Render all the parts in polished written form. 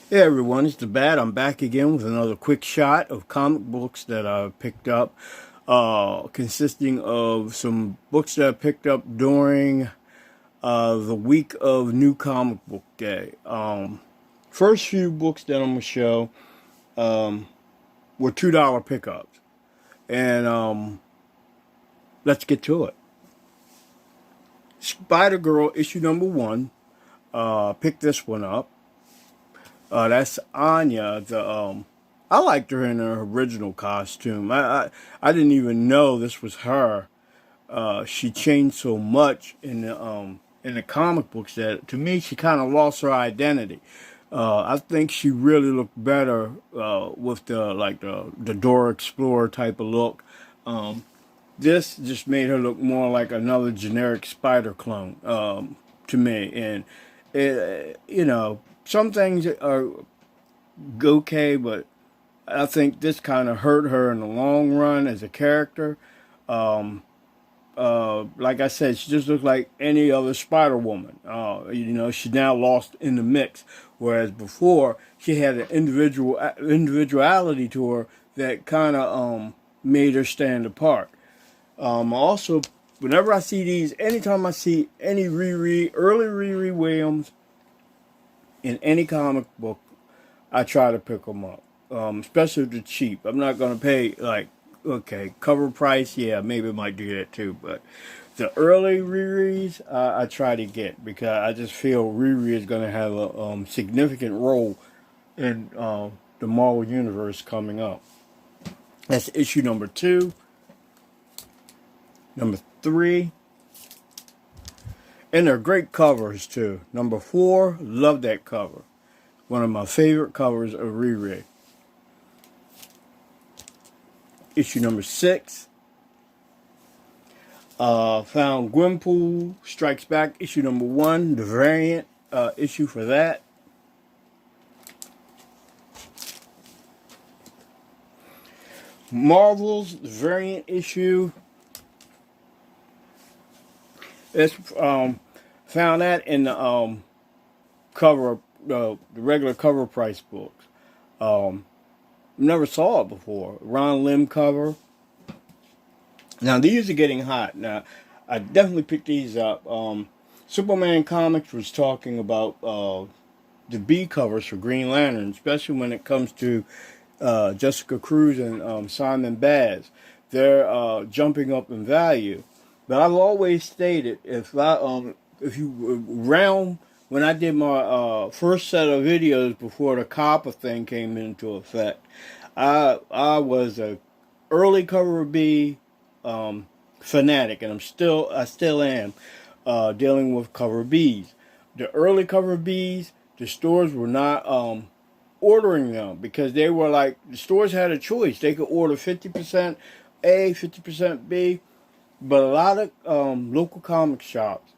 Hey everyone, it's the Bat. I'm back again with another quick shot of comic books that I picked up, consisting of some books that I picked up during the week of New Comic Book Day. First few books that I'm going to show were $2 pickups. And let's get to it. Spider-Girl issue number 1. Picked this one up. That's Anya. I liked her in her original costume. I didn't even know this was her. She changed so much in the comic books that to me she kind of lost her identity. I think she really looked better with the Dora Explorer type of look. This just made her look more like another generic Spider clone to me, and some things are okay, but I think this kind of hurt her in the long run as a character. Like I said, she just looks like any other Spider Woman. She's now lost in the mix, whereas before she had an individuality to her that kind of made her stand apart. Also, whenever I see these, anytime I see any early Riri Williams in any comic book, I try to pick them up, especially if they're cheap. I'm not going to pay, cover price, yeah, maybe I might do that too, but the early Riri's, I try to get, because I just feel Riri is going to have a significant role in the Marvel Universe coming up. That's issue number 2. Number 3. And they're great covers too. Number 4, love that cover. One of my favorite covers of Riri. Issue number 6. Found Gwenpool Strikes Back, issue number 1, the variant issue for that. Marvel's variant issue. It's found that in the cover, the regular cover price books. Never saw it before. Ron Lim cover. Now these are getting hot. Now I definitely picked these up. Superman Comics was talking about the B covers for Green Lantern, especially when it comes to Jessica Cruz and Simon Baz. They're jumping up in value. But I've always stated, if you round when I did my first set of videos before the copper thing came into effect, I was a early cover B fanatic, and I still am dealing with cover Bs. The early cover Bs, the stores were not ordering them because they were like, the stores had a choice. They could order 50% A, 50% B. But a lot of local comic shops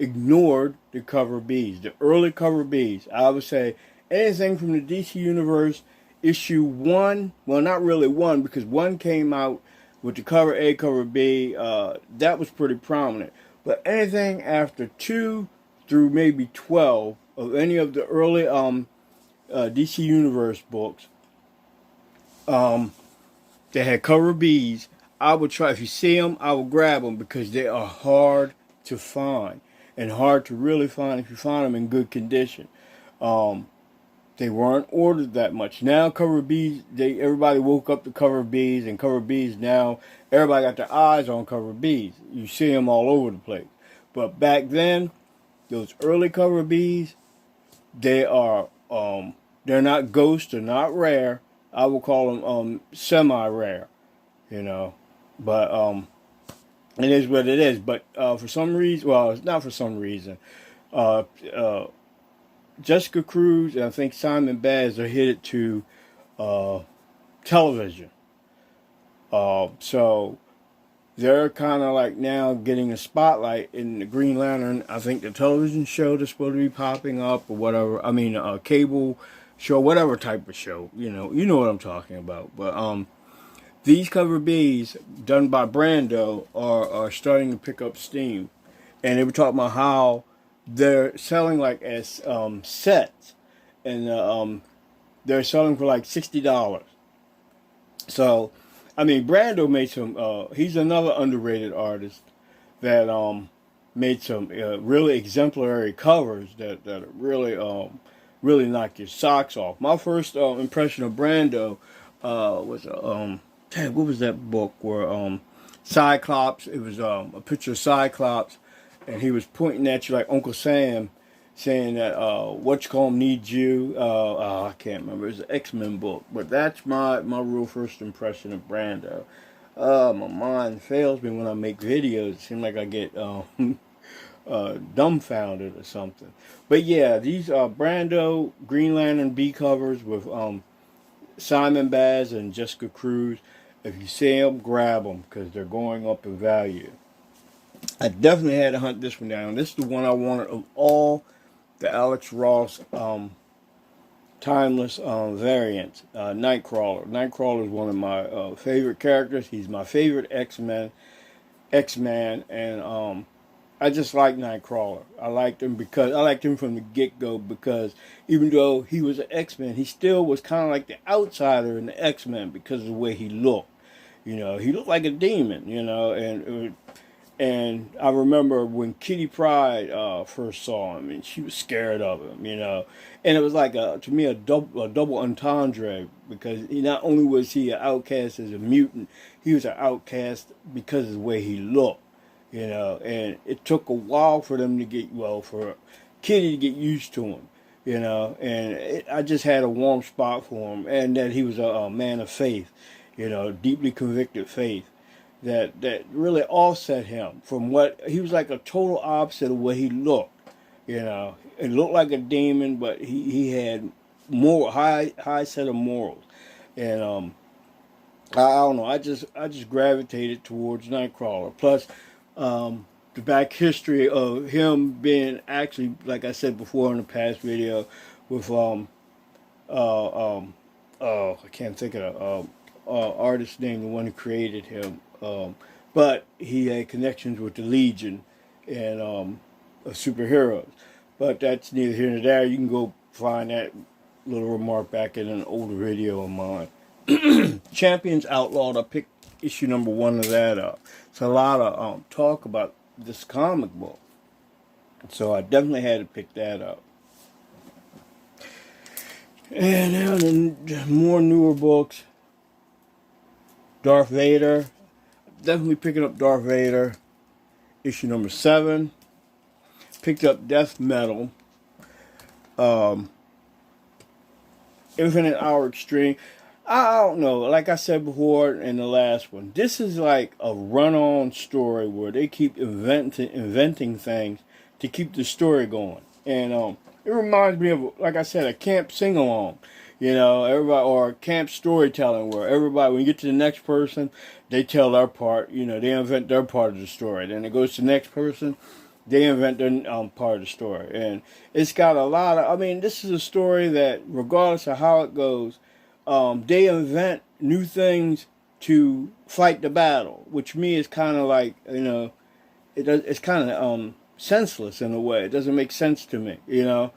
ignored the cover Bs, the early cover Bs. I would say anything from the DC Universe issue 1, well, not really 1, because 1 came out with the cover A, cover B. That was pretty prominent. But anything after 2 through maybe 12 of any of the early DC Universe books, they had cover Bs. I would try, if you see them, I will grab them because they are hard to find and hard to really find if you find them in good condition. They weren't ordered that much. Now cover Bs, everybody woke up to cover Bs, and cover Bs now, everybody got their eyes on cover Bs. You see them all over the place. But back then, those early cover Bs, they are, they're not ghosts, they're not rare. I will call them semi-rare, But it is what it is. But for some reason, well, it's not for some reason. Jessica Cruz and I think Simon Baz are headed to television. So they're kind of like now getting a spotlight in the Green Lantern. I think the television show that's supposed to be popping up or whatever. I mean, a cable show, whatever type of show. You know what I'm talking about. But these cover Bs done by Brando are starting to pick up steam, and they were talking about how they're selling like as sets, and they're selling for like $60. So, I mean, Brando made some. He's another underrated artist that made some really exemplary covers that really really knock your socks off. My first impression of Brando was dang, what was that book where Cyclops? It was a picture of Cyclops, and he was pointing at you like Uncle Sam, saying that what you call him needs you. I can't remember. It's an X-Men book, but that's my real first impression of Brando. My mind fails me when I make videos. It seems like I get dumbfounded or something. But yeah, these Brando Green Lantern B covers with Simon Baz and Jessica Cruz. If you see them, grab them because they're going up in value. I definitely had to hunt this one down. This is the one I wanted of all the Alex Ross timeless variants. Nightcrawler. Nightcrawler is one of my favorite characters. He's my favorite X-Man, and I just like Nightcrawler. I liked him from the get-go because even though he was an X-Men, he still was kind of like the outsider in the X-Men because of the way he looked. You know, he looked like a demon, you know, and I remember when Kitty Pryde first saw him, and she was scared of him, you know. And it was like, to me, a double entendre, because not only was he an outcast as a mutant, he was an outcast because of the way he looked, you know. And it took a while for them to for Kitty to get used to him, you know. And I just had a warm spot for him, and that he was a man of faith, you know, deeply convicted faith. That really offset him from what he was, like a total opposite of what he looked. You know, it looked like a demon, but he had more high set of morals, and I don't know. I just gravitated towards Nightcrawler. Plus, the back history of him being actually, like I said before in the past video, with I can't think of the artist's name, the one who created him. But he had connections with the Legion and of superheroes. But that's neither here nor there. You can go find that little remark back in an older video of mine. Champions Outlawed. I picked issue number 1 of that up. It's a lot of talk about this comic book. So I definitely had to pick that up. And then more newer books. Darth Vader. Definitely picking up Darth Vader, issue number 7. Picked up Death Metal, Infinite Hour Extreme. I don't know. Like I said before in the last one, this is like a run-on story where they keep inventing things to keep the story going, and it reminds me of, like I said, a camp sing-along. You know, everybody, or camp storytelling, where everybody, when you get to the next person, they tell their part. You know, they invent their part of the story. Then it goes to the next person, they invent their part of the story. And it's got a lot of, I mean, this is a story that, regardless of how it goes, they invent new things to fight the battle, which me is kind of like, you know, it's kind of senseless in a way. It doesn't make sense to me, you know.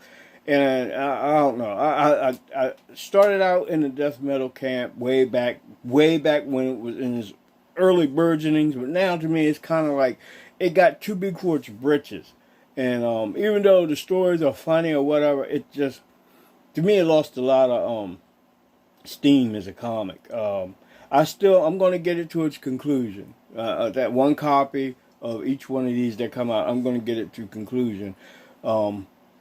And I don't know. I started out in the death metal camp way back when it was in its early burgeonings. But now, to me, it's kind of like it got too big for its britches. And even though the stories are funny or whatever, it just, to me, it lost a lot of steam as a comic. I'm going to get it to its conclusion. That one copy of each one of these that come out, I'm going to get it to conclusion.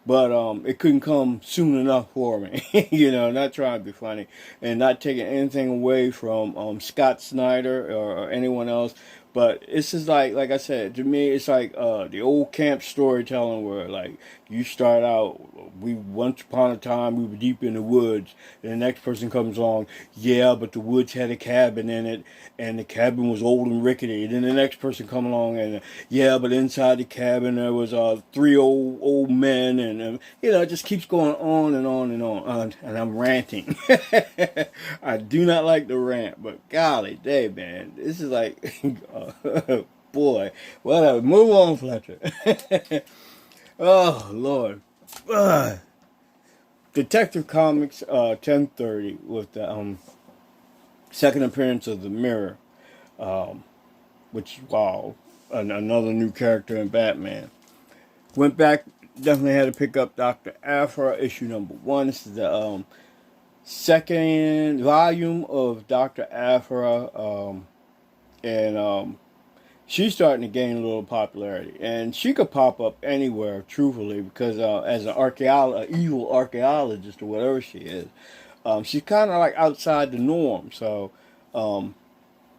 But it couldn't come soon enough for me, you know, not trying to be funny and not taking anything away from Scott Snyder or anyone else. But it's just like I said, to me, it's like the old camp storytelling where, like, you start out, once upon a time, we were deep in the woods, and the next person comes along, yeah, but the woods had a cabin in it, and the cabin was old and rickety. And then the next person come along, and yeah, but inside the cabin there was 3 old men, and you know, it just keeps going on and on and on. And I'm ranting. I do not like to rant, but golly day, man, this is like, boy, whatever. Move on, Fletcher. Oh Lord. Detective Comics 1030 with the second appearance of the Mirror, which is wow, another new character in Batman. Went back, definitely had to pick up Dr. Aphra, issue number 1. This is the second volume of Dr. Aphra, and she's starting to gain a little popularity. And she could pop up anywhere, truthfully, because as an evil archaeologist or whatever she is, she's kind of like outside the norm. So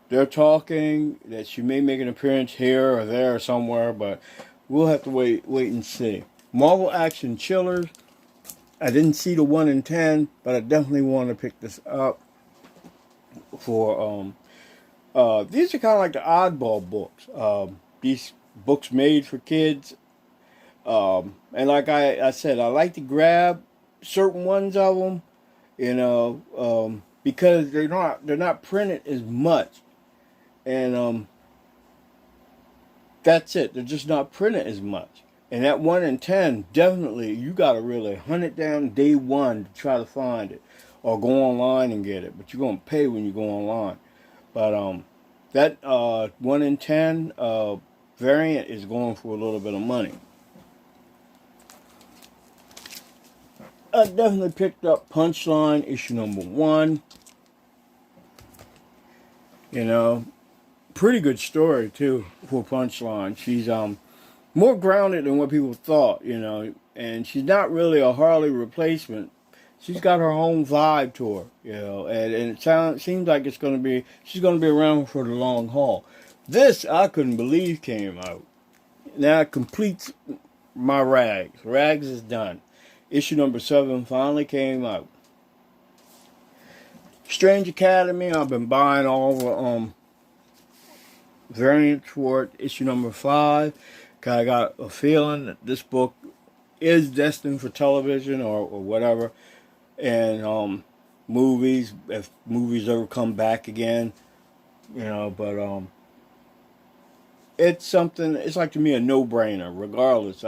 they're talking that she may make an appearance here or there or somewhere, but we'll have to wait and see. Marvel Action Chillers. I didn't see the 1 in 10, but I definitely want to pick this up for these are kind of like the oddball books. These books made for kids. And like I said, I like to grab certain ones of them, because they're not printed as much. And that's it. They're just not printed as much. And that 1 in 10, definitely, you got to really hunt it down day one to try to find it. Or go online and get it. But you're going to pay when you go online. But that 1 in 10 variant is going for a little bit of money. I definitely picked up Punchline, issue number 1. Pretty good story, too, for Punchline. She's more grounded than what people thought, and she's not really a Harley replacement. She's got her own vibe to her, and it seems like she's going to be around for the long haul. This, I couldn't believe came out. Now it completes my Rags. Rags is done. Issue number 7 finally came out. Strange Academy, I've been buying all the variants for it. Issue number 5. I got a feeling that this book is destined for television or whatever. And movies, if movies ever come back again, but it's something, it's like to me a no-brainer, regardless.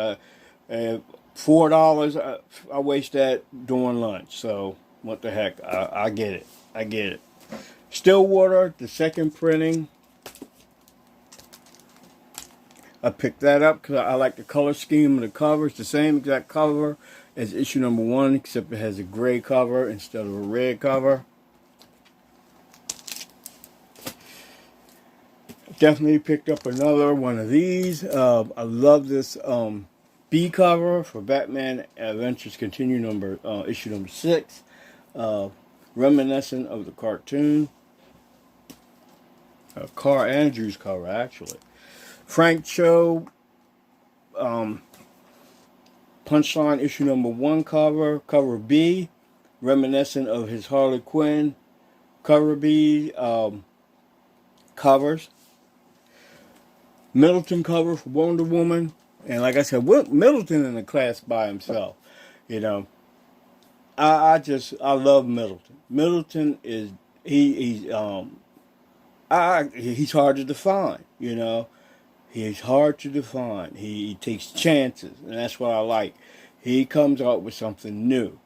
$4, I waste that during lunch, so what the heck, I get it. Stillwater, the second printing, I picked that up because I like the color scheme of the cover. It's the same exact cover as issue number 1, except it has a gray cover instead of a red cover. Definitely picked up another one of these. I love this B cover for Batman Adventures Continue issue number 6. Reminiscent of the cartoon. Carl Andrews cover, actually. Frank Cho, Punchline issue number 1 cover B, reminiscent of his Harley Quinn. Cover B covers. Middleton cover for Wonder Woman, and like I said, Middleton in the class by himself. I love Middleton. Middleton is he's hard to define. He's hard to define. He takes chances, and that's what I like. He comes out with something new,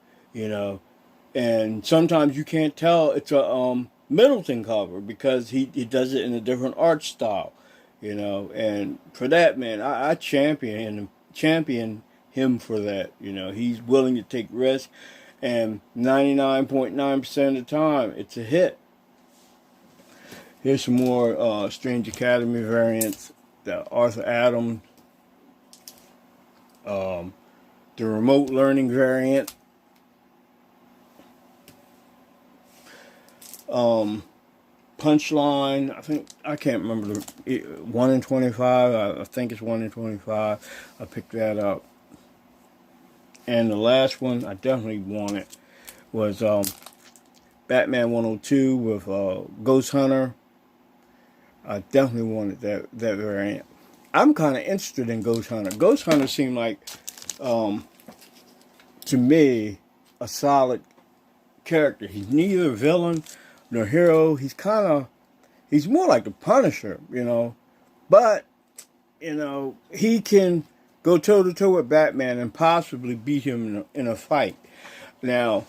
and sometimes you can't tell it's a Middleton cover because he does it in a different art style, and for that, man, I champion him for that. He's willing to take risks, and 99.9% of the time, it's a hit. Here's some more Strange Academy variants. The Arthur Adams, the remote learning variant, Punchline. I can't remember the 1 in 25. I think it's 1 in 25. I picked that up. And the last one I definitely wanted was Batman 102 with Ghost Hunter. I definitely wanted that variant. I'm kind of interested in Ghost Hunter. Ghost Hunter seemed like, to me, a solid character. He's neither villain nor hero. He's more like the Punisher, But, he can go toe-to-toe with Batman and possibly beat him in a fight. Now,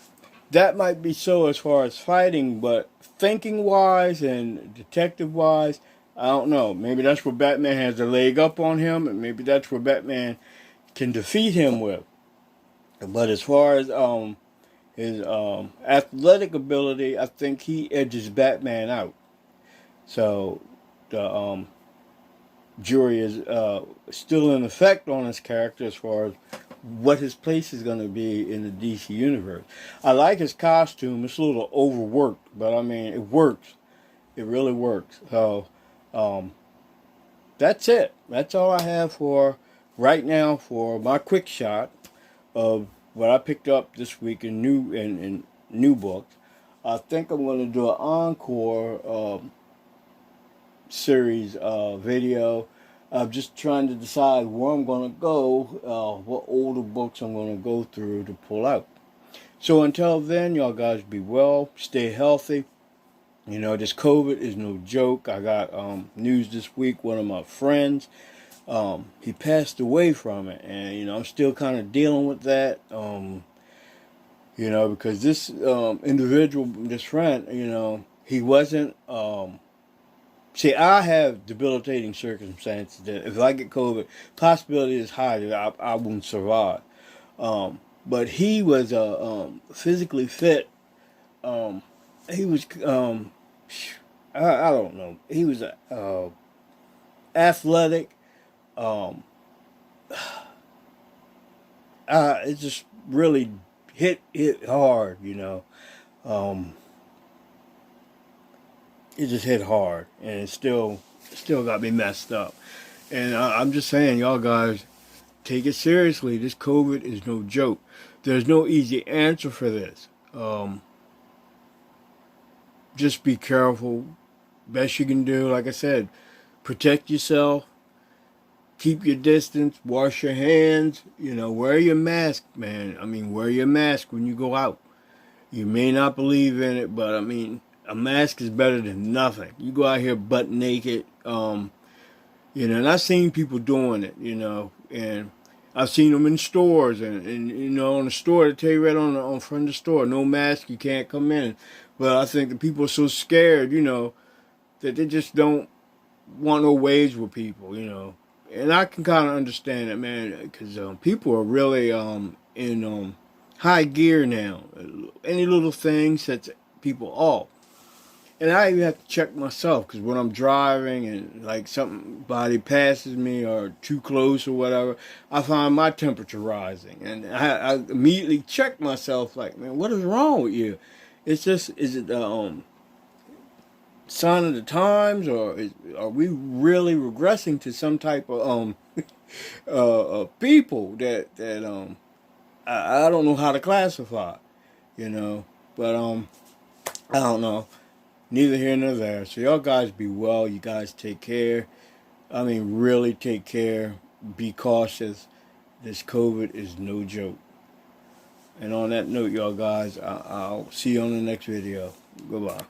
that might be so as far as fighting, but thinking wise and detective wise, I don't know. Maybe that's where Batman has a leg up on him, and maybe that's where Batman can defeat him with. But as far as his athletic ability, I think he edges Batman out. So the jury is still in effect on his character as far as what his place is going to be in the DC universe. I like his costume. It's a little overworked, but I mean, it works. It really works. So um, that's it. That's all I have for right now for my quick shot of what I picked up this week in new books. I think I'm going to do an encore series video. I'm just trying to decide where I'm going to go, what older books I'm going to go through to pull out. So until then, y'all guys be well, stay healthy. You know, this COVID is no joke. I got news this week. One of my friends, he passed away from it, and you know, I'm still kind of dealing with that. You know, because this individual, this friend, you know, he wasn't. See, I have debilitating circumstances that if I get COVID, possibility is high that I won't survive. But he was physically fit. He was, I don't know. He was athletic. It just really hit hard, you know. It just hit hard, and it still got me messed up. And I'm just saying, y'all guys, take it seriously. This COVID is no joke. There's no easy answer for this. Just be careful. Best you can do, like I said, protect yourself. Keep your distance. Wash your hands. You know, wear your mask, man. I mean, wear your mask when you go out. You may not believe in it, but I mean, a mask is better than nothing. You go out here butt naked, you know, and I've seen people doing it, you know, and I've seen them in stores, and you know, on the store, they tell you right on front of the store, no mask, you can't come in. But I think the people are so scared, you know, that they just don't want no waves with people, you know. And I can kind of understand it, man, because people are really in high gear now. Any little thing sets people off. And I even have to check myself, because when I'm driving and like somebody passes me or too close or whatever, I find my temperature rising. And I immediately check myself like, man, what is wrong with you? It's just, is it the sign of the times, or are we really regressing to some type of people that I don't know how to classify, you know? But I don't know. Neither here nor there. So y'all guys be well. You guys take care. I mean, really take care. Be cautious. This COVID is no joke. And on that note, y'all guys, I'll see you on the next video. Goodbye.